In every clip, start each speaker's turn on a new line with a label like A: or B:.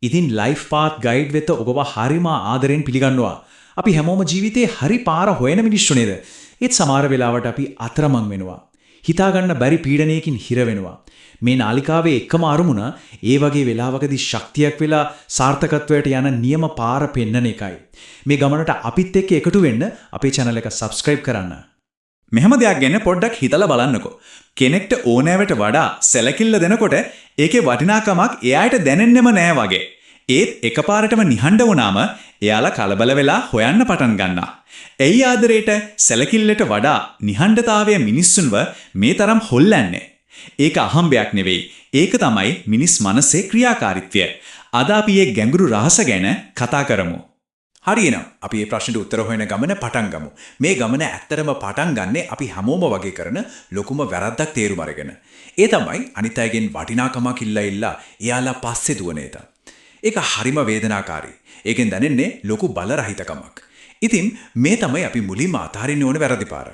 A: ඉතින් ලයිෆ් පාත් ගයිඩ් වෙත ඔබව හරිම ආදරෙන් පිළිගන්නවා. අපි හැමෝම ජීවිතේ හරි පාර හොයන මිනිස්සු නේද? ඒත් සමහර වෙලාවට අපි අතරමං වෙනවා. හිතාගන්න බැරි පීඩනයකින් හිර වෙනවා. මේ නාලිකාවේ එකම අරමුණ ඒ වගේ වෙලාවකදී ශක්තියක් වෙලා සාර්ථකත්වයට යන නියම පාර පෙන්වන එකයි. මේ ගමනට අපිත් එක්ක එකතු වෙන්න අපේ channel එක subscribe කරන්න.
B: මෙහෙම දෙයක් ගැන පොඩ්ඩක් හිතලා බලන්නකෝ. කෙනෙක්ට ඕනෑවට වඩා සැලකිල්ල දෙනකොට ඒකේ වටිනාකමක් එයාට දැනෙන්නෙම නෑ වගේ. ඒත් එකපාරටම නිහඬ වුණාම එයාලා කලබල වෙලා හොයන්න පටන් ගන්නවා. එයි ආදරේට සැලකිල්ලට වඩා නිහඬතාවය මිනිස්සුන්ව මේ තරම් හොල්ලන්නේ. ඒක අහම්බයක් නෙවෙයි. ඒක තමයි මිනිස් මනසේ ක්‍රියාකාරීත්වය. අද අපි මේ ගැඹුරු රහස ගැන කතා කරමු. හරියනම් අපි මේ ප්‍රශ්නෙට උත්තර හොයන ගමන පටන් ගමු. මේ ගමන ඇත්තටම පටන් ගන්නෙ අපි හැමෝම වගේ කරන ලොකුම වැරද්දක් තේරුම් අරගෙන. ඒ තමයි අනිත් අයගෙන් වටිනාකමක් ඉල්ලා එයාලා පස්සේ දුවන එක. ඒක හරිම වේදනාකාරී. ඒකෙන් දැනෙන්නේ ලොකු බලරහිතකමක්. ඉතින් මේ තමයි අපි මුලින්ම අතහරින්න ඕන වැරදි පාර.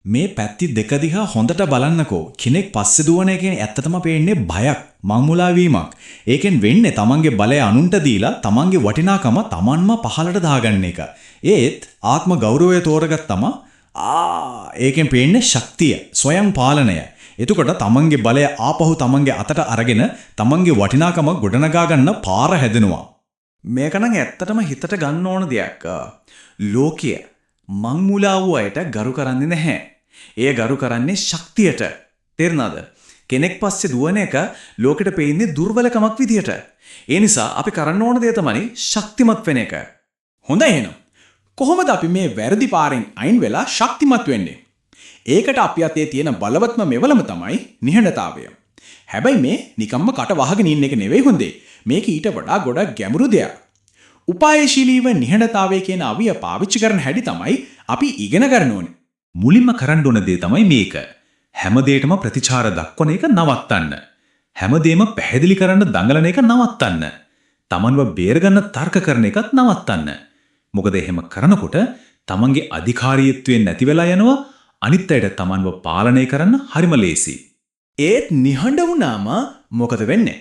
A: මේ පැති දෙක දිහා හොඳට බලන්නකෝ. කෙනෙක් පස්සේ දුවන එකෙන් ඇත්තටම පේන්නේ බයක්, මංමුලා වීමක්. ඒකෙන් වෙන්නේ තමන්ගේ බලය අනුන්ට දීලා තමන්ගේ වටිනාකම තමන්ම පහළට දාගන්න එක. ඒත් ආත්ම ගෞරවය තෝරගත්තම ඒකෙන් පේන්නේ ශක්තිය, ස්වයං පාලනය. එතකොට තමන්ගේ බලය ආපහු තමන්ගේ අතට අරගෙන තමන්ගේ වටිනාකම ගොඩනගා ගන්න පාර හැදෙනවා. මේක නම් ඇත්තටම හිතට ගන්න ඕන දෙයක්. ලෝකය මංමුලා වූ අයට ගරු කරන්නේ නැහැ. ඒ ගරු කරන්නේ ශක්තියට. තේරුණාද? කෙනෙක් පස්සේ දුවන එක ලෝකෙට පෙන්නේ දුර්වලකමක් විදියට. ඒ නිසා අපි කරන්න ඕන දේ තමයි ශක්තිමත් වෙන එක. හොඳයි එහෙනම්. කොහොමද අපි මේ වැරදි පාරෙන් අයින් වෙලා ශක්තිමත් වෙන්නේ? ඒකට අපි අතේ තියෙන බලවත්ම මෙවලම තමයි නිහඬතාවය. හැබැයි මේ නිකම්ම කට වහගෙන ඉන්න එක නෙවෙයි හොඳේ. මේක ඊට වඩා ගොඩක් ගැඹුරු දෙයක්. උපායශීලීව නිහඬතාවය කියන අවිය පාවිච්චි කරන හැටි තමයි අපි ඉගෙන ගන්න ඕනේ.
B: මුලින්ම කරන්න ඕන දේ තමයි මේක. හැමදේටම ප්‍රතිචාර දක්වන එක නවත්තන්න. හැමදේම පැහැදිලි කරන්න දඟලන එක නවත්තන්න. තමන්ව බේරගන්න තර්ක කරන එකත් නවත්තන්න. මොකද එහෙම කරනකොට තමන්ගේ අධිකාරීත්වයෙන් නැති වෙලා යනවා. අනිත් අයට තමන්ව පාලනය කරන්න හරිම ලේසි.
A: ඒත් නිහඬ වුණාම මොකද වෙන්නේ?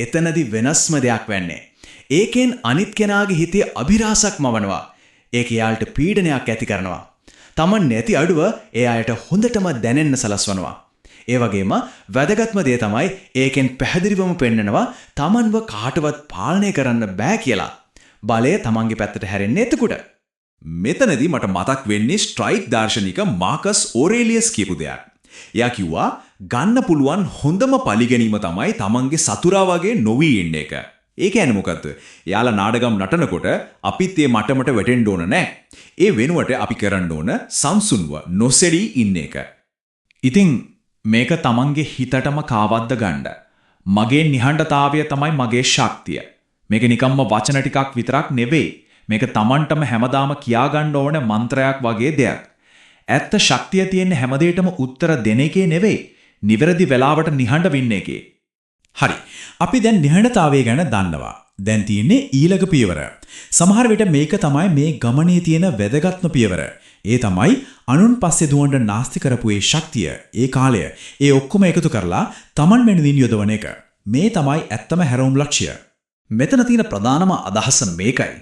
A: එතනදි වෙනස්ම දෙයක් වෙන්නේ. ඒකෙන් අනිත් කෙනාගේ හිතේ අභිරහසක් මවනවා. ඒක එයාට පීඩනයක් ඇති කරනවා. තමන් නැති අඩුව එයාට හොඳටම දැනෙන්න සලස්වනවා. ඒ වගේම වැදගත්ම දේ තමයි ඒකෙන් පැහැදිලිවම පෙන්නනවා තමන්ව කාටවත් පාලනය කරන්න බෑ කියලා. බලය තමන්ගේ පැත්තට හැරෙන්නේ එතකොට.
B: මෙතනදී මට මතක් වෙන්නේ ස්ට්‍රයික් දාර්ශනික මාකස් ඕරේලියස් කියපු දෙයක්. එයා කිව්වා ගන්න පුළුවන් හොඳම පරිගැනීම තමයි තමන්ගේ සතුරා වගේ නොවී ඉන්න එක. ඒ කියන්නේ මොකද්ද? යාලා නාඩගම් නටනකොට අපිත් මේ මටමට වැටෙන්න ඕන නෑ. ඒ වෙනුවට අපි කරන්න ඕන සංසුන්ව නොසෙඩී ඉන්න එක.
A: ඉතින් මේක තමන්ගේ හිතටම කාවද්ද ගන්න. මගේ නිහඬතාවය තමයි මගේ ශක්තිය. මේක නිකම්ම වචන ටිකක් විතරක් නෙවෙයි. මේක තමන්ටම හැමදාම කියාගන්න ඕන මන්ත්‍රයක් වගේ දෙයක්. ඇත්ත ශක්තිය තියෙන හැමදේටම උත්තර දෙන එකේ නෙවෙයි. නිවැරදි වෙලාවට නිහඬ වෙන්න එකේ. හරි. අපි දැන් නිහඬතාවය ගැන දන්නවා. දැන් තියෙන්නේ ඊළඟ පියවර. සමහර විට මේක තමයි මේ ගමනේ තියෙන වැදගත්ම පියවර. ඒ තමයි අනුන් පස්සේ දුවන්න නාස්ති කරපු ඒ ශක්තිය, ඒ කාලය, ඒ ඔක්කොම එකතු කරලා Taman වෙනුවෙන් යොදවන එක. මේ තමයි ඇත්තම හැරවුම් ලක්ෂ්‍ය. මෙතන තියෙන ප්‍රධානම අදහස මේකයි.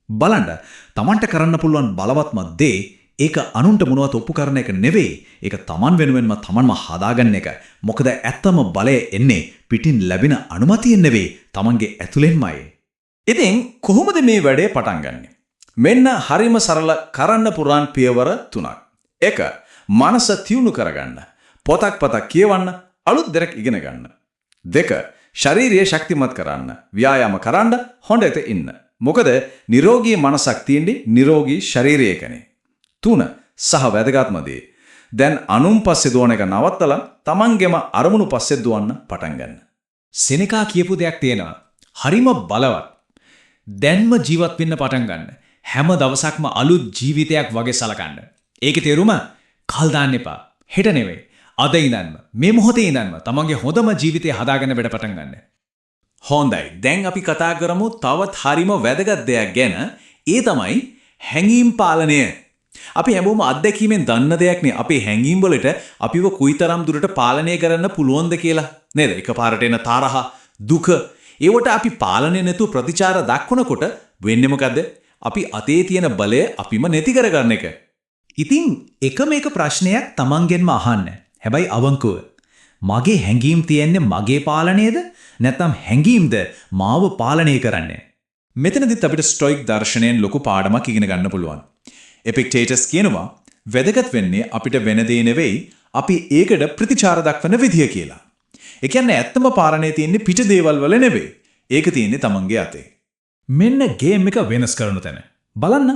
A: බලන්න, Tamanට කරන්න පුළුවන් බලවත්ම දේ ඒක අනුන්ට මොනවත් ඔප්පු කරන එක නෙවෙයි. ඒක Taman වෙනුවෙන්ම Tamanම හදාගන්න එක. මොකද ඇත්තම බලය එන්නේ පිටින් ලැබෙන අනුමැතියෙන් නෙවෙයි, Tamanගේ ඇතුළෙන්මයි. ඉතින් කොහොමද මේ වැඩේ පටන් ගන්නෙ? මෙන්න හරිම සරල කරන්න පුරාන් පියවර 3ක්. 1. මනස තියුණු කරගන්න. පොතක් කියවන්න, අලුත් දෙයක් ඉගෙන ගන්න. 2. ශරීරය ශක්තිමත් කරන්න. ව්‍යායාම කරන්න, හොඳට ඉන්න. මොකද නිරෝගී මනසක් තියෙන්නේ නිරෝගී ශරීරයකනේ. 3. සහ වැදගත්ම දේ. දැන් අනුන් පස්සේ දුවන එක නවත්තලා Tamanගෙම අරමුණු පස්සේ දුවන්න පටන් ගන්න. සෙනෙකා කියපු දෙයක් තියෙනවා. හරිම බලවත්. දැන්ම ජීවත් වෙන්න පටන් ගන්න. හැම දවසක්ම අලුත් ජීවිතයක් වගේ සලකන්න. ඒකේ තේරුම කල් දාන්න එපා. හෙට නෙවෙයි. අද ඉඳන්ම මේ මොහොතේ ඉඳන්ම Tamanගේ හොඳම ජීවිතය හදාගන්න වැඩ පටන් ගන්න. හොඳයි. දැන් අපි කතා කරමු තවත් හරිම වැදගත් දෙයක් ගැන. ඒ තමයි හැඟීම් පාලනය. අපි හැමෝම අත්දැකීමෙන් දන්න දෙයක්නේ අපේ හැඟීම් වලට අපිව කුයිතරම් දුරට පාලනය කරන්න පුළුවන්ද කියලා. නේද? එකපාරට එන තරහ, දුක,
B: ඒවට අපි පාලනය නැතුව ප්‍රතිචාර දක්වනකොට වෙන්නේ මොකද්ද? අපි අතේ තියෙන බලය අපිම නැති කරගන්න එක.
C: ඉතින් එකම එක ප්‍රශ්නයක් තමන්ගෙන්ම අහන්න. හැබැයි අවංකව. මගේ හැඟීම් තියෙන්නේ මගේ පාලනයේද නැත්නම් හැඟීම්ද මාව පාලනය කරන්නේ?
B: මෙතනදිත් අපිට ස්ටොයික් දර්ශනයෙන් ලොකු පාඩමක් ඉගෙන ගන්න පුළුවන්. එපික්ටේටස් කියනවා වැදගත් වෙන්නේ අපිට වෙන දේ නෙවෙයි අපි ඒකට ප්‍රතිචාර දක්වන විදිය කියලා. ඒ කියන්නේ ඇත්තම පාලනය තියෙන්නේ පිට දේවල් වල නෙවෙයි. ඒක තියෙන්නේ තමන්ගේ අතේ.
C: මෙන්න ගේම් එක වෙනස් කරන තැන. බලන්න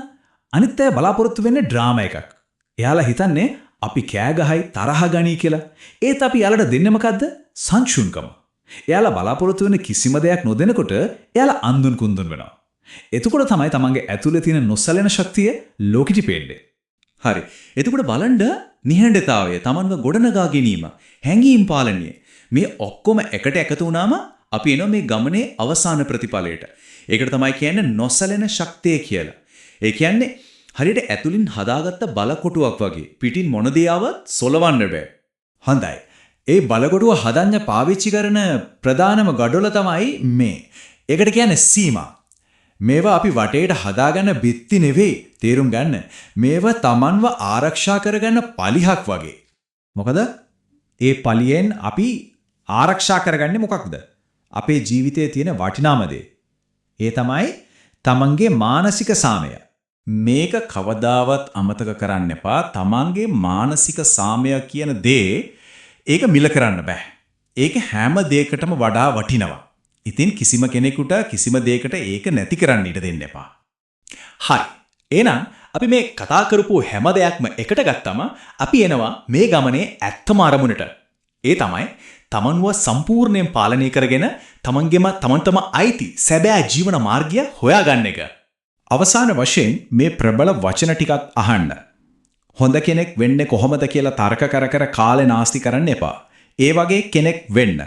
C: අනිත් අය බලාපොරොත්තු වෙන්නේ ඩ්‍රාමා එකක්. එයාලා හිතන්නේ අපි කෑ ගහයි තරහ ගනී කියලා. ඒත් අපි යාලට දෙන්නේ මොකද්ද? සංසුන්කම. එයාලා බලාපොරොත්තු වෙන කිසිම දෙයක් නොදෙනකොට එයාලා අන්දුන් කුන්දුන් වෙනවා. එතකොට තමයි තමන්ගේ ඇතුලේ තියෙන නොසැලෙන ශක්තිය ලෝකෙට පේන්නේ.
B: හරි. එතකොට බලන්න නිහඬතාවය, තමන්ව ගොඩනගා ගැනීම, හැඟීම් පාලනය මේ ඔක්කොම එකට එකතු වුණාම අපි එනවා මේ ගමනේ අවසාන ප්‍රතිඵලයට. ඒකට තමයි කියන්නේ නොසැලෙන ශක්තිය කියලා. ඒ කියන්නේ හරියට ඇතුලින් හදාගත්ත බලකොටුවක් වගේ පිටින් මොන දේ ආවත් සොලවන්න බෑ.
C: හොඳයි. ඒ බලකොටුව හදන්න පාවිච්චි කරන ප්‍රධානම ගඩොල තමයි මේ. ඒකට කියන්නේ සීමා. මේවා අපි වටේට හදාගන්න බිත්ති නෙවෙයි. තේරුම් ගන්න. මේවා Tamanව ආරක්ෂා කරගන්න පලිහක් වගේ. මොකද? ඒ පලියෙන් අපි ආරක්ෂා කරගන්නේ මොකක්ද? අපේ ජීවිතයේ තියෙන වටිනාම දේ. ඒ තමයි Tamanගේ මානසික සාමය.
B: මේක කවදාවත් අමතක කරන්න එපා. තමන්ගේ මානසික සාමය කියන දේ ඒක මිල කරන්න බෑ. ඒක හැම දෙයකටම වඩා වටිනවා. ඉතින් කිසිම කෙනෙකුට කිසිම දෙයකට ඒක නැති කරන්න ඉඩ දෙන්න එපා. හරි. එහෙනම් අපි මේ කතා කරපු හැම දෙයක්ම එකට ගත්තම අපි එනවා මේ ගමනේ ඇත්තම අරමුණට. ඒ තමයි තමන්ව සම්පූර්ණයෙන් පාලනය කරගෙන තමන්ටම අයිති සැබෑ ජීවන මාර්ගය හොයාගන්න එක.
C: අවසාන වශයෙන් මේ ප්‍රබල වචන ටිකක් අහන්න. හොඳ කෙනෙක් වෙන්නේ කොහොමද කියලා තර්ක කර කාලේ නාස්ති කරන්න එපා. ඒ වගේ කෙනෙක් වෙන්න.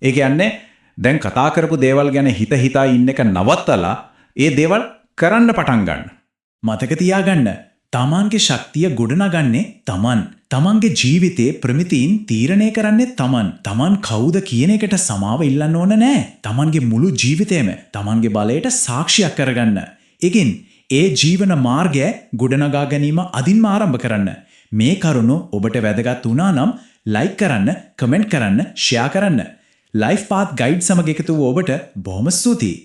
C: ඒ කියන්නේ දැන් කතා කරපු දේවල් ගැන හිතා ඉන්න එක නවත්තලා ඒ දේවල් කරන්න පටන් ගන්න. මතක තියාගන්න තමන්ගේ ශක්තිය ගොඩනගන්නේ තමන්. තමන්ගේ ජීවිතේ ප්‍රමිතීන් තීරණය කරන්නේ තමන්. තමන් කවුද කියන එකට සමාව ඉල්ලන්න ඕන නෑ. තමන්ගේ මුළු ජීවිතේම තමන්ගේ බලයට සාක්ෂියක් කරගන්න. එකින් ඒ ජීවන මාර්ගය ගොඩනගා ගැනීම අදින්ම ආරම්භ කරන්න. මේ කරුණු ඔබට වැදගත් වුණා නම් ලයික් කරන්න, කමෙන්ට් කරන්න, ෂෙයා කරන්න. ලයිෆ් පාත් ගයිඩ් සමග එකතු වූ ඔබට බොහොම ස්තුතියි.